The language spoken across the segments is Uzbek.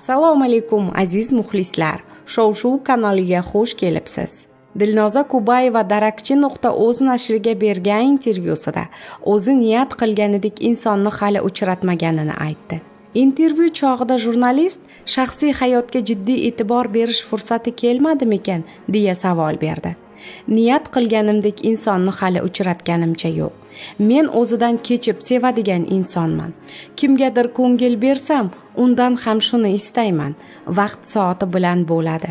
Assalomu alaykum aziz muxlislar. Shov-shuv kanaliga xush kelibsiz. Dilnoza Kubayeva darakchi.oz nashriga bergan intervyusida o'zi niyat qilganidek insonni hali uchratmaganini aytdi. Intervyu chog'ida jurnalist shaxsiy hayotga jiddiy e'tibor berish fursati kelmadimikan deya savol berdi. Niyat qilganimdek insonni hali uchratganimcha yo'q. Men o'zidan kechib sevadigan insonman. Kimgadir ko'ngil bersam, undan ham shuni istayman. Vaqt soati bilan bo'ladi.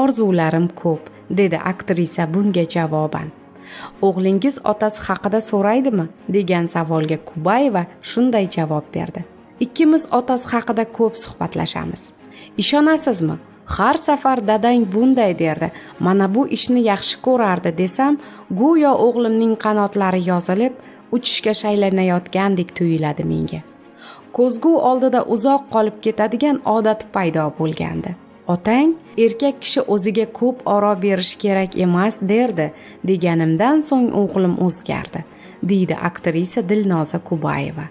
Orzularim ko'p, dedi aktrisa bunga javoban. O'g'lingiz otasi haqida so'raydimi degan savolga Kubayeva shunday javob berdi. Ikkimiz otasi haqida ko'p suhbatlashamiz. Ishonasizmi? Har safar dadang bunday derdi. Mana bu ishni yaxshi ko'rardi desam, go'yo o'g'limning qanotlari yozilib, uchishga shaylanayotgandek tuyuladi menga. Ko'zgu oldida uzoq qolib ketadigan odat paydo bo'lgandi. Otang erkak kishi o'ziga ko'p oro berish kerak emas derdi, deganimdan so'ng o'g'lim o'zgardi, deydi aktrisa Dilnoza Kubayeva.